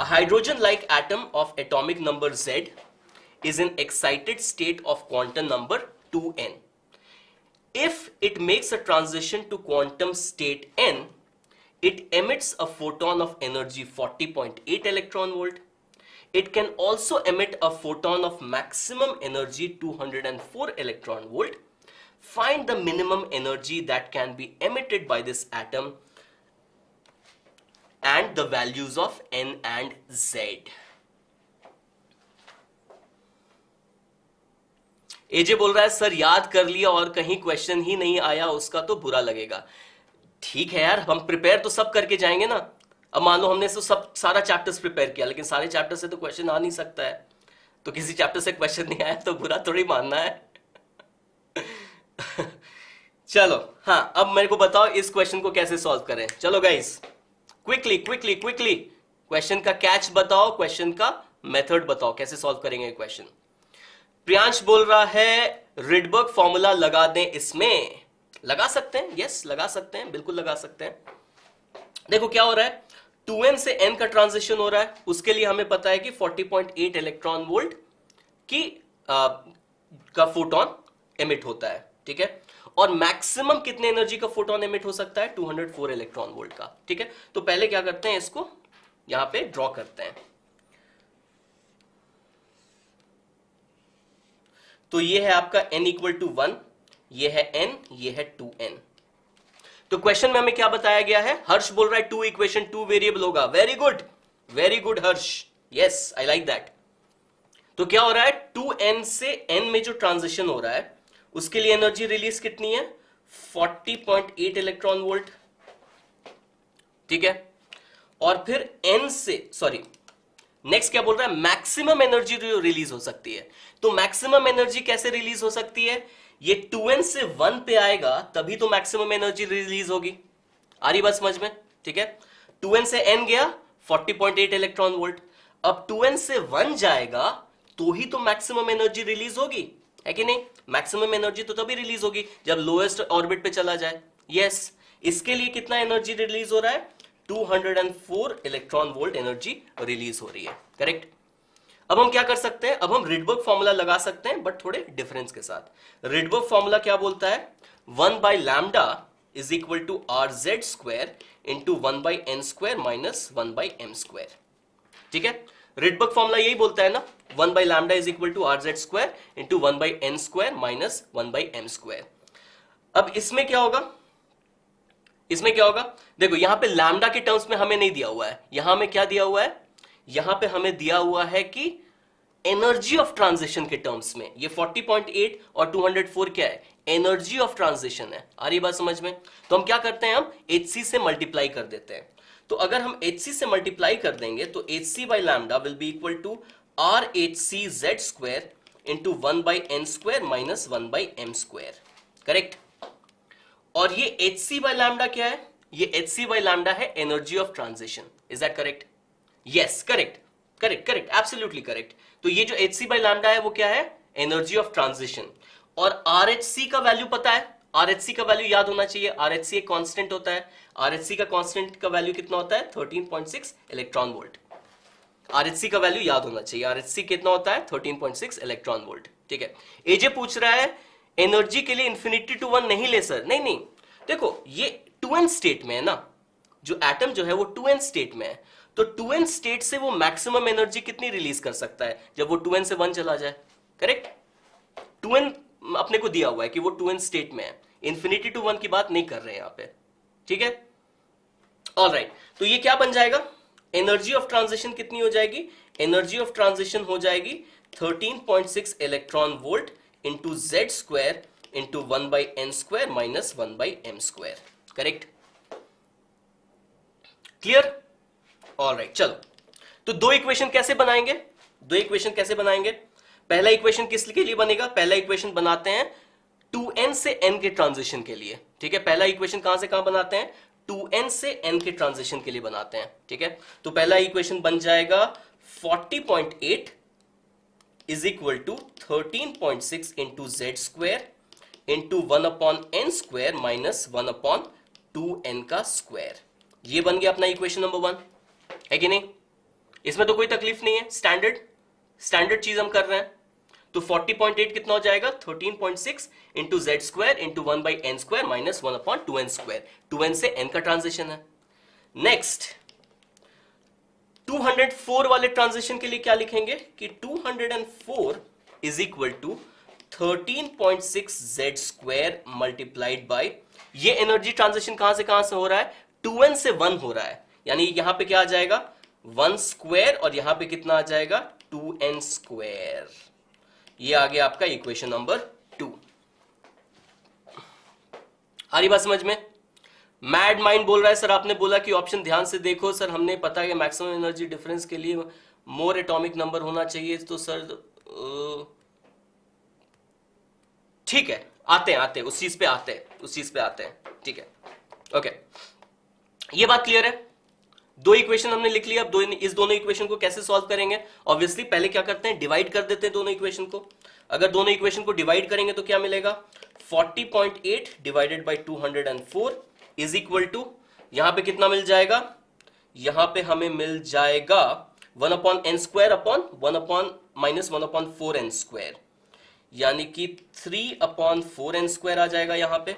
A hydrogen-like atom of atomic number Z is in excited state of quantum number 2n. If it makes a transition to quantum state n, it emits a photon of energy 40.8 electron volt. It can also emit a photon of maximum energy 204 electron volt. Find the minimum energy that can be emitted by this atom and the values of n and z. एजे बोल रहा है sir याद कर लिया और कहीं question ही नहीं आया उसका तो बुरा लगेगा। ठीक है यार, हम प्रिपेयर तो सब करके जाएंगे ना। अब मान लो हमने तो सब सारा चैप्टर्स प्रिपेयर किया, लेकिन सारे चैप्टर से तो क्वेश्चन आ नहीं सकता है। तो किसी चैप्टर से क्वेश्चन नहीं आया तो बुरा थोड़ी मानना है। चलो हाँ, अब मेरे को बताओ इस क्वेश्चन को कैसे सॉल्व करें। चलो guys, quickly quickly quickly question का कैच बताओ, क्वेश्चन का मेथड बताओ, कैसे सॉल्व करेंगे क्वेश्चन। प्रियांश बोल रहा है रिडबर्ग फॉर्मूला लगा दें इसमें। लगा सकते हैं, यस लगा सकते हैं, बिल्कुल लगा सकते हैं। देखो क्या हो रहा है, 2n से n का ट्रांजिशन हो रहा है, उसके लिए हमें पता है कि 40.8 इलेक्ट्रॉन वोल्ट की का फोटोन एमिट होता है, ठीक है। और मैक्सिमम कितने एनर्जी का फोटोन एमिट हो सकता है, 204 इलेक्ट्रॉन वोल्ट का, ठीक है। तो पहले क्या करते हैं, इसको यहां पे ड्रॉ करते हैं। तो ये है आपका n इक्वल टू 1, ये है n, ये है 2n। तो क्वेश्चन में हमें क्या बताया गया है, हर्ष बोल रहा है 2 इक्वेशन 2 वेरिएबल होगा। Very good Harsh, yes I like that. तो क्या हो रहा है, 2n से n में जो ट्रांजिशन हो रहा है उसके लिए एनर्जी रिलीज कितनी है, 40.8 इलेक्ट्रॉन वोल्ट, ठीक है। और फिर n से नेक्स्ट क्या बोल रहा है, मैक्सिमम एनर्जी जो रिलीज हो सकती है। तो मैक्सिमम एनर्जी कैसे रिलीज हो सकती है, ये 2n से 1 पे आएगा तभी तो मैक्सिमम एनर्जी रिलीज होगी। आ रही बात समझ में, ठीक है। 2n से n गया 40.8 इलेक्ट्रॉन वोल्ट, अब 2n से 1 जाएगा तो ही तो मैक्सिमम एनर्जी रिलीज होगी, है कि नहीं। मैक्सिमम एनर्जी तो तभी रिलीज होगी जब लोएस्ट ऑर्बिट पे चला जाए। यस, इसके लिए कितना एनर्जी रिलीज हो रहा है, 204 इलेक्ट्रॉन वोल्ट एनर्जी रिलीज हो रही है, करेक्ट। अब हम क्या कर सकते हैं, अब हम रिडबर्ग फॉर्मूला लगा सकते हैं, बट थोड़े डिफरेंस के साथ। रिडबर्ग फॉर्मूला क्या बोलता है, 1 by lambda is equal to R Z square into 1 by n square minus 1 by m square, ठीक है। रिडबर्ग फॉर्मूला यही बोलता है ना, 1 by lambda is equal to R Z square into 1 by n square minus 1 by m square. अब इसमें क्या होगा, देखो यहां पे लैम्डा के टर्म्स में हमें नहीं दिया हुआ है, यहां में क्या दिया हुआ है, यहां पे हमें दिया हुआ है कि एनर्जी ऑफ ट्रांजिशन के टर्म्स में। ये 40.8 और 204 क्या है, एनर्जी ऑफ ट्रांजिशन है। आ रही बात समझ में। तो हम क्या करते हैं, हम hc से मल्टीप्लाई कर देते हैं। तो अगर हम hc से मल्टीप्लाई कर देंगे तो hc by lambda will be equal to R H C Z square into 1 by n square minus 1 by m square, correct. और ये hc बाय लैम्डा क्या है, ये hc बाय लैम्डा है energy of transition. Is that correct, yes correct, absolutely correct. तो ये जो hc by lambda है वो क्या है, एनर्जी ऑफ ट्रांजिशन। और rhc का वैल्यू पता है, rhc का वैल्यू याद होना चाहिए, rhc एक कांस्टेंट होता है, rhc का कांस्टेंट का वैल्यू कितना होता है, 13.6 इलेक्ट्रॉन वोल्ट। rhc का वैल्यू याद होना चाहिए, rhc कितना होता है, 13.6 इलेक्ट्रॉन वोल्ट, ठीक है। एजे पूछ रहा है एनर्जी के लिए इंफिनिटी टू 1 नहीं ले सर, नहीं, देखो ये 2n स्टेट में है ना, जो एटम जो है वो 2n स्टेट में है, तो 2n स्टेट से वो मैक्सिमम एनर्जी कितनी रिलीज कर सकता है, जब वो 2n से 1 चला जाए, करेक्ट। 2n अपने को दिया हुआ है कि वो 2n स्टेट में है, इंफिनिटी टू 1 की बात नहीं कर रहे हैं यहां पे, ठीक है। ऑलराइट, तो ये क्या बन जाएगा, एनर्जी ऑफ ट्रांजिशन कितनी हो जाएगी, एनर्जी ऑफ ट्रांजिशन हो जाएगी 13.6 electron volt into Z square into 1 by n square minus 1 by m square, correct, clear. Alright, चलो तो दो इक्वेशन कैसे बनाएंगे, पहला इक्वेशन किस के लिए बनेगा, पहला इक्वेशन बनाते हैं 2n से n के ट्रांजिशन के लिए, ठीक है। पहला इक्वेशन कहां से कहां बनाते हैं, 2n से n के ट्रांजिशन के लिए बनाते हैं, ठीक है। तो पहला इक्वेशन बन जाएगा 40.8 is equal to 13.6 into Z square into 1 upon n square minus 1 upon 2n का स्क्वायर। ये बन गया अपना इक्वेशन नंबर 1, है कि नहीं। इसमें तो कोई तकलीफ नहीं है, स्टैंडर्ड स्टैंडर्ड चीज हम कर रहे हैं। तो 40.8 कितना हो जाएगा, 13.6 into Z square into 1/n² minus 1/2n²। 2n से n का ट्रांजिशन है। नेक्स्ट 204 वाले ट्रांजिशन के लिए क्या लिखेंगे कि 204 is equal to 13.6 Z square multiplied by, ये एनर्जी ट्रांजिशन कहां से हो रहा है, 2n से 1 हो रहा है, यानी यहां पे क्या आ जाएगा 1 स्क्वायर और यहां पे कितना आ जाएगा 2n स्क्वायर। ये आ गया आपका इक्वेशन नंबर 2। आ रही बात समझ में? मैड माइंड बोल रहा है सर आपने बोला कि ऑप्शन ध्यान से देखो। सर हमने पता है कि मैक्सिमम एनर्जी डिफरेंस के लिए मोर एटॉमिक नंबर होना चाहिए। तो सर ठीक है, आते हैं उस चीज पे आते हैं। ठीक है, ओके, ये बात क्लियर है। दो इक्वेशन हमने लिख लिया। अब इस दोनों इक्वेशन को कैसे सॉल्व करेंगे? ऑब्वियसली पहले क्या करते हैं, डिवाइड कर देते हैं दोनों इक्वेशन को। अगर दोनों इक्वेशन को डिवाइड करेंगे तो क्या मिलेगा, 40.8 divided by 204 is equal to, यहां पे कितना मिल जाएगा, यहां पे हमें मिल जाएगा 1/n² अपॉन 1/-1/4n², यानी कि 3/4n² आ जाएगा यहां पे।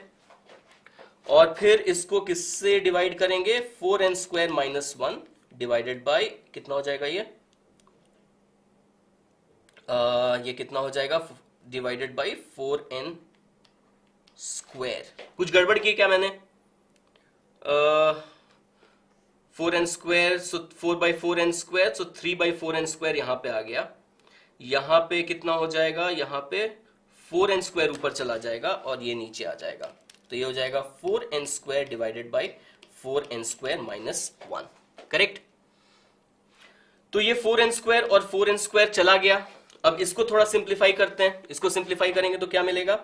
और फिर इसको किससे डिवाइड करेंगे, 4n² माइनस 1 डिवाइडेड बाय कितना हो जाएगा ये कितना हो जाएगा, डिवाइडेड बाय 4n²। कुछ गड़बड़ की क्या मैंने, 4n², सो 4/4n², सो 3/4n² यहां पे आ गया। यहां पे कितना हो जाएगा, यहां पे 4n² ऊपर चला जाएगा और ये नीचे आ जाएगा। तो ये हो जाएगा 4n² divided by 4n² minus 1। Correct? तो ये 4n² और 4n² चला गया। अब इसको थोड़ा सिंप्लीफाई करते हैं। इसको सिंप्लीफाई करेंगे तो क्या मिलेगा,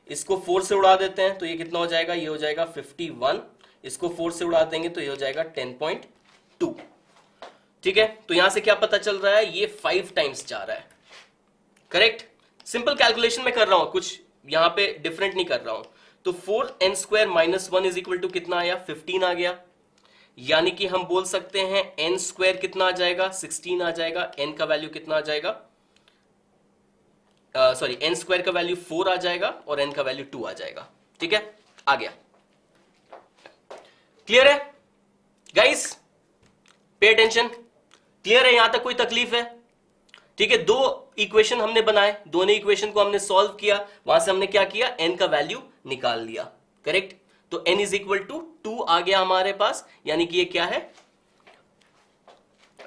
इसको 4 से उड़ा देते हैं तो ये कितना हो जाएगा, ये हो जाएगा 51। इसको 4 से उड़ा देंगे तो ये हो जाएगा 10.2। ठीक है, तो यहां से क्या पता चल रहा है, ये 5 टाइम्स जा रहा है। करेक्ट? सिंपल कैलकुलेशन में कर रहा हूं, कुछ यहां पे डिफरेंट नहीं कर रहा हूं। तो 4n² minus 1 is equal to कितना आया, 15 आ गया। यानी कि हम बोल सकते हैं n² कितना आ जाएगा, 16 आ जाएगा। n का वैल्यू कितना आ जाएगा, सॉरी n² का वैल्यू 4 आ जाएगा और n का वैल्यू 2 आ जाएगा। ठीक है, आ गया। क्लियर है गाइस? Pay attention. क्लियर है? यहां तक कोई तकलीफ है? ठीक है, दो इक्वेशन हमने बनाए, दोनों इक्वेशन को हमने सॉल्व किया, वहां से हमने क्या किया, n का वैल्यू निकाल लिया। करेक्ट? तो n इज इक्वल टू 2 आ गया हमारे पास, यानी कि ये क्या है,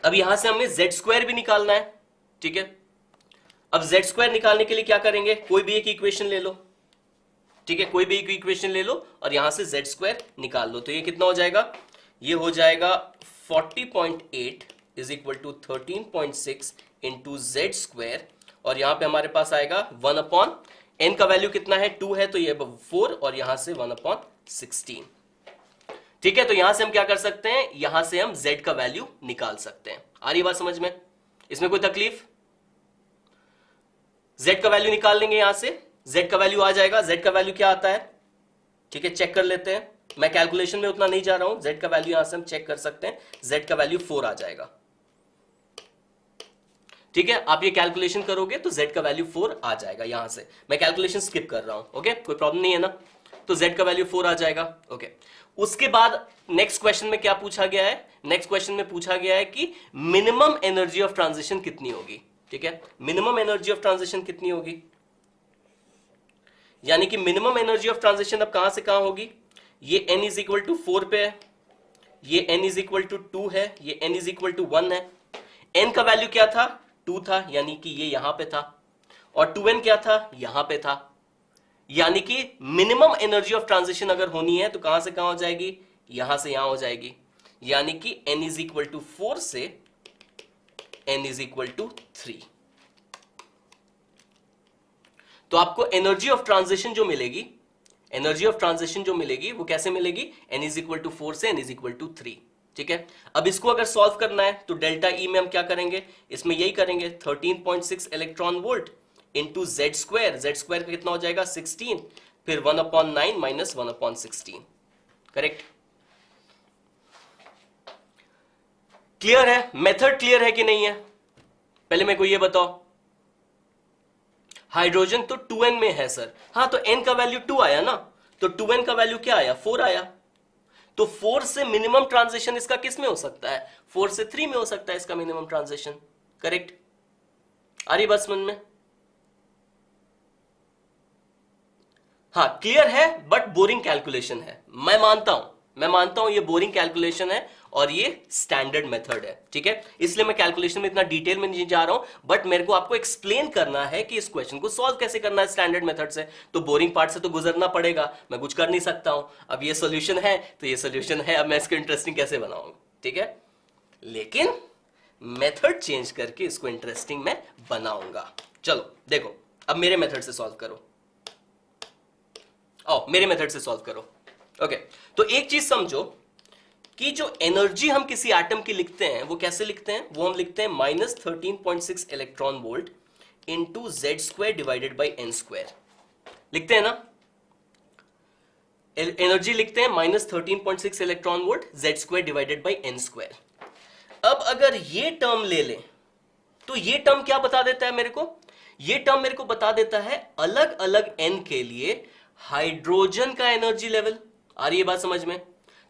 अब यहां से हमने z² भी निकालना है। ठीक है, अब z² निकालने के लिए क्या करेंगे, कोई भी एक इक्वेशन ले लो। ठीक है, कोई भी एक इक्वेशन ले लो और यहां से z² निकाल लो। तो ये कितना हो जाएगा, ये हो जाएगा 40.8 is equal to 13.6 into z², और यहां पे हमारे पास आएगा 1/n का वैल्यू कितना है, 2 है, तो ये 4 और यहां से 1/16। ठीक है, तो यहां से हम क्या कर सकते हैं, यहां से हम z का वैल्यू निकाल सकते हैं। आ रही बात समझ में? इसमें कोई तकलीफ? z का वैल्यू निकाल लेंगे, यहां से z का वैल्यू आ जाएगा। z का वैल्यू क्या आता है, ठीक है, चेक कर लेते हैं। मैं कैलकुलेशन में उतना नहीं जा रहा हूं, z का वैल्यू यहां से हम चेक कर सकते हैं। z का वैल्यू 4 आ जाएगा। ठीक है, आप ये कैलकुलेशन करोगे तो z का वैल्यू 4 आ जाएगा। यहां से मैं कैलकुलेशन स्किप कर रहा हूं। ओके, कोई प्रॉब्लम नहीं है ना? तो z का वैल्यू 4 आ जाएगा। ओके, उसके बाद नेक्स्ट क्वेश्चन में क्या पूछा गया है, नेक्स्ट क्वेश्चन में पूछा गया है कि मिनिमम एनर्जी ऑफ ट्रांजिशन कितनी होगी। ठीक है, मिनिमम एनर्जी ऑफ ट्रांजिशन कितनी होगी, यानी कि मिनिमम एनर्जी ऑफ ट्रांजिशन अब कहां से कहां होगी, ये n इज इक्वल टू 4 पे है, ये n इज इक्वल टू 2 है, ये n इज इक्वल टू 1 है। n का वैल्यू क्या था, 2 था, यानी कि ये यहां पे था, और 2n क्या था, यहां पे था। यानी कि मिनिमम एनर्जी ऑफ ट्रांजिशन अगर होनी है तो कहां से कहां हो जाएगी, यहां से यहां हो जाएगी। यानी कि n इज इक्वल टू 4 से n इज इक्वल टू 3। तो आपको एनर्जी ऑफ ट्रांजिशन जो मिलेगी, एनर्जी ऑफ ट्रांजिशन जो मिलेगी वो कैसे मिलेगी, n इज इक्वल टू 4 से n इज इक्वल टू 3। ठीक है, अब इसको अगर सॉल्व करना है तो डेल्टा ई में हम क्या करेंगे, इसमें यही करेंगे 13.6 electron volt into z², z² का कितना हो जाएगा 16, फिर 1/9 माइनस 1/16। करेक्ट? क्लियर है? मेथड क्लियर है कि नहीं है? पहले मेरे को ये बताओ। हाइड्रोजन तो 2n में है सर। हाँ, तो n का वैल्यू 2 आया ना, तो 2n का वैल्यू क्या आया? 4 आया। तो 4 से मिनिमम ट्रांजिशन इसका किस में हो सकता है? 4 से 3 में हो सकता है इसका मिनिमम ट्रांजिशन। करेक्ट? आ रही बात समझ में? हाँ, क्लियर है, बट बोरिंग कैलकुलेशन है। मैं मानता हूं ये बोरिंग कैलकुलेशन है और ये स्टैंडर्ड मेथड है, ठीक है? इसलिए मैं कैलकुलेशन में इतना डिटेल में नहीं जा रहा हूं, बट मेरे को आपको एक्सप्लेन करना है कि इस क्वेश्चन को सॉल्व कैसे करना है स्टैंडर्ड मेथड से। तो बोरिंग पार्ट से तो गुजरना पड़ेगा, मैं कुछ कर नहीं सकता हूं। अब ये सोल्यूशन है तो ये सोल्यूशन है, अब मैं इसको इंटरेस्टिंग कैसे बनाऊंगा, ठीक है? लेकिन मेथड चेंज करके इसको इंटरेस्टिंग मैं बनाऊंगा। चलो देखो, अब मेरे मेथड से सॉल्व करो। मेरे मेथड से सॉल्व करो। ओके, तो एक चीज समझो कि जो एनर्जी हम किसी एटम की लिखते हैं वो कैसे लिखते हैं? वो हम लिखते हैं -13.6 electron volt into Z square divided by n square. लिखते हैं ना? एनर्जी लिखते हैं -13.6 electron volt Z square divided by n square. अब अगर ये टर्म ले लें तो ये टर्म क्या बता देता है मेरे को? ये टर्म मेरे को बता देता है अलग अलग एन के लिए हाइड्रोजन का एनर्जी लेवल। आ रही है बात समझ में?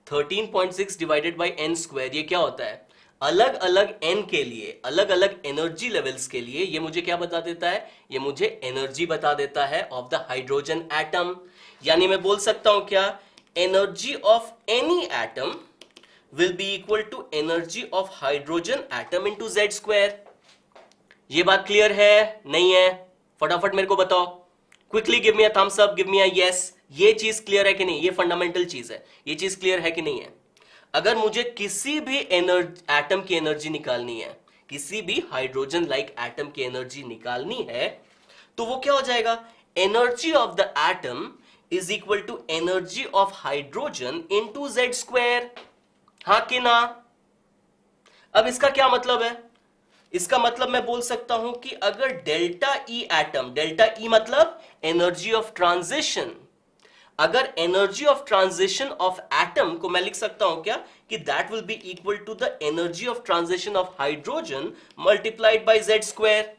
13.6 डिवाइडेड बाई एन स्क्वायर, ये क्या होता है? अलग अलग एन के लिए, अलग अलग एनर्जी लेवल्स के लिए ये मुझे क्या बता देता है? ये मुझे एनर्जी बता देता है ऑफ द हाइड्रोजन एटम। यानी मैं बोल सकता हूं क्या? Energy of any atom will be equal to energy of hydrogen atom into Z square. ये बात क्लियर है नहीं है? फटाफट मेरे को बताओ। Quickly give me a thumbs up, give me a yes. ये चीज क्लियर है कि नहीं? ये फंडामेंटल चीज है, ये चीज क्लियर है कि नहीं है? अगर मुझे किसी भी एटम की एनर्जी निकालनी है, किसी भी हाइड्रोजन लाइक एटम की एनर्जी निकालनी है, तो वो क्या हो जाएगा? Energy of the atom is equal to energy of hydrogen into Z square. हाँ कि ना? अब इसका क्या मतलब है? इसका मतलब मैं बोल सकता हूं कि अगर delta E atom, delta E मतलब एनर्जी ऑफ ट्रांजिशन, अगर energy of transition of atom को मैं लिख सकता हूं क्या? कि that will be equal to the energy of transition of hydrogen multiplied by Z square.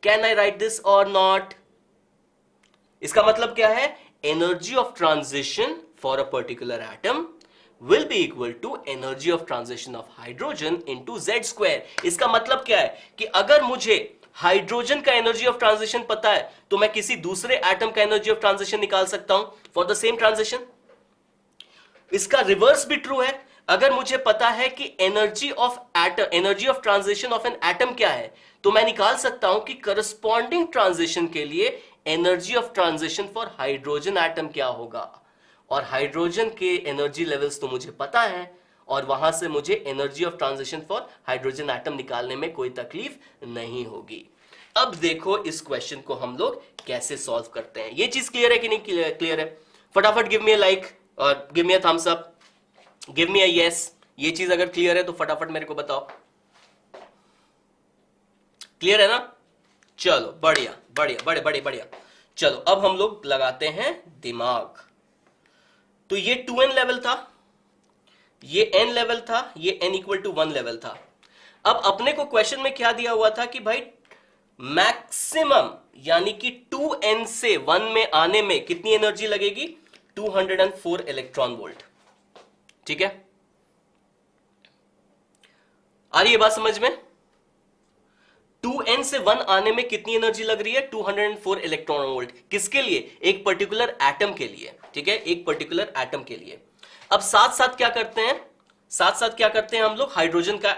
Can I write this or not? इसका मतलब क्या है? Energy of transition for a particular atom will be equal to energy of transition of hydrogen into z square। इसका मतलब क्या है कि अगर मुझे हाइड्रोजन का एनर्जी ऑफ ट्रांजिशन पता है तो मैं किसी दूसरे एटम का एनर्जी ऑफ ट्रांजिशन निकाल सकता हूं फॉर द सेम ट्रांजिशन। इसका रिवर्स भी ट्रू है। अगर मुझे पता है कि energy of atom, energy of transition of an atom क्या है, तो मैं निकाल सकता हूं कि करस्पॉन्डिंग ट्रांजिशन के लिए energy of transition for hydrogen atom क्या होगा। और हाइड्रोजन के एनर्जी लेवल्स तो मुझे पता है और वहां से मुझे energy of transition for hydrogen atom निकालने में कोई तकलीफ नहीं होगी। अब देखो इस क्वेश्चन को हम लोग कैसे सॉल्व करते हैं। ये चीज क्लियर है कि नहीं? क्लियर है? फटाफट गिव मी अ लाइक और give me a thumbs up, give me a yes. ये चीज अगर क्लियर है तो फटाफट मेरे को बताओ। क्लियर है ना? चलो बढ़िया बढ़िया, बड़े बड़े बढ़िया। चलो अब हम लोग लगाते हैं दिमाग। तो ये 2n लेवल था, ये n लेवल था, ये n इक्वल टू 1 लेवल था। अब अपने को क्वेश्चन में क्या दिया हुआ था कि भाई मैक्सिमम यानी कि 2n से 1 में आने में कितनी एनर्जी लगेगी? 204 इलेक्ट्रॉन वोल्ट। ठीक है, आ रही है बात समझ में? 2n से 1 आने में कितनी एनर्जी लग रही है? 204 इलेक्ट्रॉन वोल्ट। किसके लिए? एक पर्टिकुलर एटम के लिए। ठीक है, एक पर्टिकुलर एटम के लिए। अब साथ साथ क्या करते हैं, साथ साथ क्या करते हैं हम लोग? हाइड्रोजन का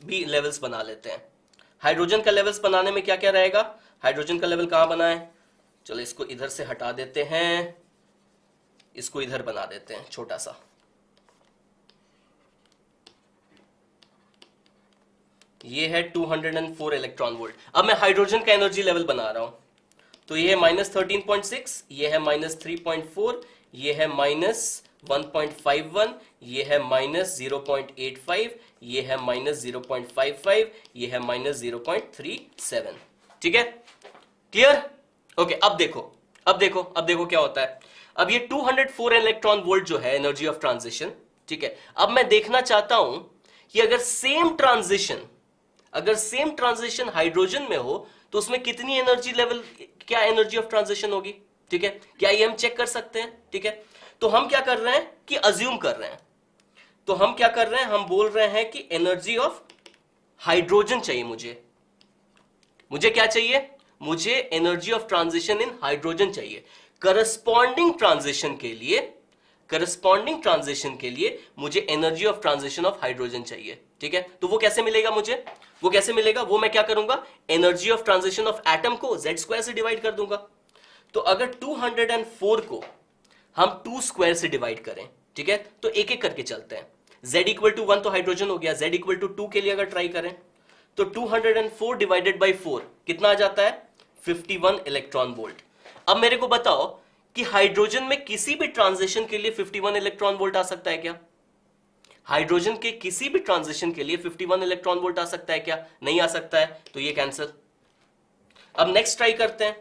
भी लेवल्स बना लेते हैं। हाइड्रोजन का लेवल्स बनाने में क्या क्या रहेगा? हाइड्रोजन का लेवल कहां बना है? चलो इसको इधर से हटा देते हैं, इसको इधर बना देते हैं छोटा सा। ये है 204 इलेक्ट्रॉन वोल्ट। अब मैं हाइड्रोजन का एनर्जी लेवल बना रहा हूं, तो ये है -13.6, ये है -3.4, ये है -1.51, ये है -0.85, ये है -0.55, ये है -0.37। ठीक है, क्लियर? ओके, अब देखो, अब देखो, अब देखो क्या होता है। अब ये 204 इलेक्ट्रॉन वोल्ट जो है एनर्जी ऑफ ट्रांजिशन, ठीक है, अब मैं देखना चाहता हूं कि अगर सेम ट्रांजिशन हाइड्रोजन में हो तो उसमें कितनी एनर्जी लेवल, क्या एनर्जी ऑफ ट्रांजिशन होगी। ठीक है, क्या ये हम चेक कर सकते हैं। ठीक है, तो हम क्या कर रहे हैं कि अज्यूम कर रहे हैं, तो हम क्या कर रहे हैं, हम बोल रहे हैं कि एनर्जी ऑफ हाइड्रोजन चाहिए मुझे क्या चाहिए, मुझे energy of transition in hydrogen चाहिए। करस्पॉन्डिंग ट्रांजिशन के लिए मुझे energy of transition of hydrogen चाहिए। ठीक है, तो वो कैसे मिलेगा मुझे, वो मैं क्या करूंगा, energy of transition of atom को Z² से डिवाइड कर दूंगा। तो अगर 204 को हम 2 स्क्वायर से डिवाइड करें, ठीक है, तो एक एक करके चलते हैं। Z इक्वल टू 1 तो हाइड्रोजन हो गया, Z इक्वल टू 2 के लिए अगर ट्राई करें तो 204 डिवाइडेड बाई 4 कितना आ जाता है, 51 इलेक्ट्रॉन वोल्ट। अब मेरे को बताओ कि हाइड्रोजन में किसी भी ट्रांजिशन के लिए 51 इलेक्ट्रॉन वोल्ट आ सकता है क्या, हाइड्रोजन के किसी भी ट्रांजिशन के लिए 51 इलेक्ट्रॉन वोल्ट आ सकता है क्या, नहीं आ सकता है, तो ये कैंसिल। अब नेक्स्ट ट्राई करते हैं,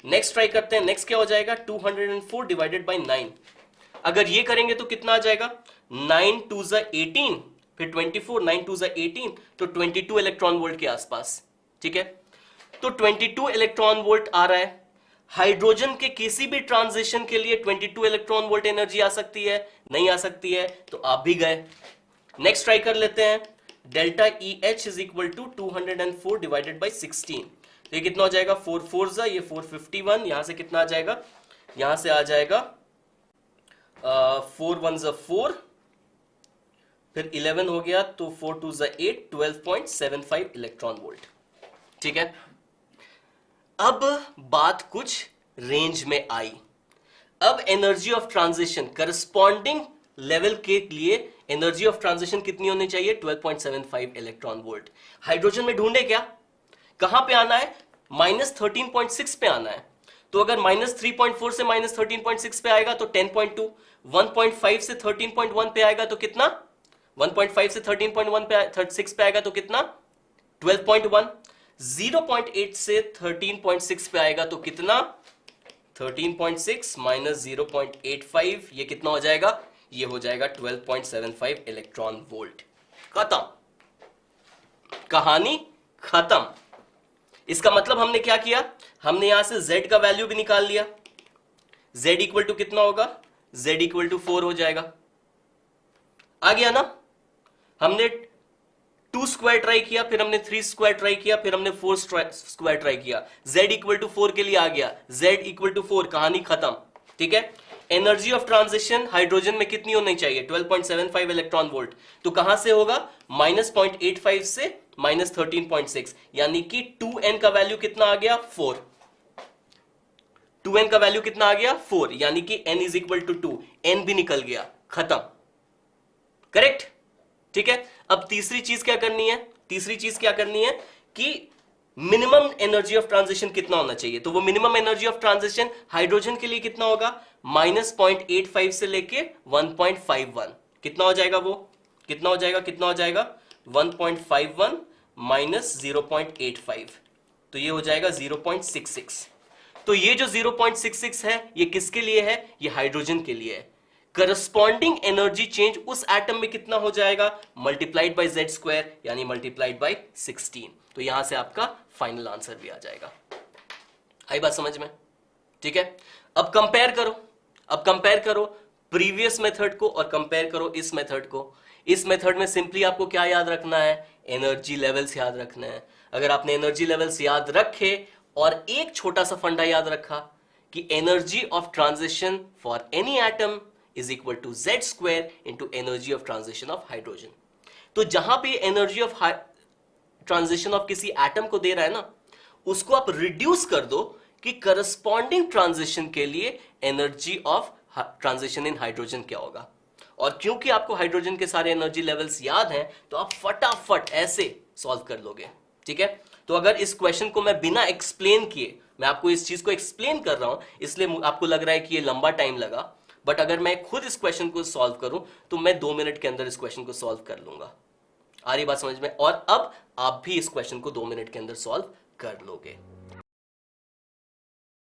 नेक्स्ट क्या हो जाएगा, 204 डिवाइडेड बाई 9। अगर ये करेंगे तो कितना आ जाएगा, 9 2 ज़ा 18, फिर 24, 9 2 ज़ा 18, तो 22 इलेक्ट्रॉन वोल्ट के आसपास। ठीक है, तो 22 इलेक्ट्रॉन वोल्ट आ रहा है। हाइड्रोजन के किसी भी ट्रांजिशन के लिए 22 इलेक्ट्रॉन वोल्ट एनर्जी आ सकती है, नहीं आ सकती है, तो आप भी गए। नेक्स्ट ट्राई कर लेते हैं, delta EH is equal to 204 divided by 16। तो ये कितना हो जाएगा, 4 4 ज़ा ये 451, यहां से कितना आ जाएगा, यहां से आ जाएगा 4 1 ज़ा 4, फिर 11 हो गया, तो 4 2 ज़ा 8, 12.75 इलेक्ट्रॉन वोल्ट। ठीक है, अब बात कुछ रेंज में आई। अब energy of transition corresponding level के लिए एनर्जी ऑफ ट्रांजिशन कितनी होनी चाहिए, 12.75 इलेक्ट्रॉन वोल्ट। हाइड्रोजन में ढूंढे क्या, कहां पे आना है, -13.6 पे आना है। तो अगर -3.4 से -13.6 पे आएगा तो 10.2, 1.5 से 13.1 पे आएगा तो कितना, 1.5 से 13.1 पे 6 पे आएगा तो कितना, 12.1, 0.8 से 13.6 पे आएगा तो कितना, 13.6 माइनस 0.85, ये कितना हो जाएगा, ये हो जाएगा 12.75 इलेक्ट्रॉन वोल्ट। खत्म, कहानी खत्म। इसका मतलब हमने क्या किया, हमने यहां से Z का वैल्यू भी निकाल लिया। Z इक्वल टू कितना होगा, Z इक्वल टू 4 हो जाएगा, आ गया ना। हमने 2 स्क्वायर ट्राई किया, फिर हमने 3 स्क्वायर ट्राई किया, फिर हमने 4 स्क्वायर ट्राई किया, Z इक्वल टू 4 के लिए आ गया, Z इक्वल टू 4, कहानी खत्म। ठीक है, एनर्जी ऑफ ट्रांजिशन हाइड्रोजन में कितनी होनी चाहिए, 12.75 इलेक्ट्रॉन वोल्ट। तो कहां से होगा, -0.85 से -13.6, यानी कि 2n का वैल्यू कितना आ गया, 4। 2n का वैल्यू कितना आ गया, 4, यानी कि n is equal to 2, n भी निकल गया, खत्म। करेक्ट। ठीक है, अब तीसरी चीज क्या करनी है कि मिनिमम एनर्जी ऑफ ट्रांजिशन कितना होना चाहिए। तो वो minimum energy of transition hydrogen के लिए कितना होगा, -0.85 से लेके 1.51, कितना हो जाएगा, वो कितना हो जाएगा 1.51 माइनस 0.85, तो ये हो जाएगा 0.66। तो ये जो 0.66 है ये किसके लिए है, ये हाइड्रोजन के लिए है। करस्पॉन्डिंग एनर्जी चेंज उस एटम में कितना हो जाएगा, मल्टीप्लाइड बाय Z², यानी मल्टीप्लाइड बाय 16। तो यहां से आपका फाइनल आंसर भी आ जाएगा। आई बात समझ में। ठीक है, अब कंपेयर करो प्रीवियस मेथड को और कंपेयर करो इस मेथड को। इस मेथड में सिंपली आपको क्या याद रखना है, एनर्जी लेवल्स याद रखना है। अगर आपने एनर्जी लेवल्स याद रखे और एक छोटा सा फंडा याद रखा कि energy of transition for any atom is equal to Z² into energy of transition of hydrogen. तो जहां पे एनर्जी ऑफ ट्रांजिशन ऑफ किसी एटम को दे रहा है ना, उसको आप रिड्यूस कर दो कि करस्पॉन्डिंग ट्रांजिशन के लिए energy of transition in hydrogen क्या होगा। और क्योंकि आपको हाइड्रोजन के सारे एनर्जी लेवल्स याद हैं तो आप फटाफट ऐसे सॉल्व कर लोगे। ठीक है, तो अगर इस क्वेश्चन को मैं बिना एक्सप्लेन किए, मैं आपको इस चीज को एक्सप्लेन कर रहा हूं इसलिए आपको लग रहा है कि ये लंबा टाइम लगा, बट अगर मैं खुद इस क्वेश्चन को सॉल्व करूं तो मैं 2 मिनट के अंदर इस क्वेश्चन को सॉल्व कर लूंगा। आ रही बात समझ में। और अब आप भी इस क्वेश्चन को 2 मिनट के अंदर सॉल्व कर लोगे।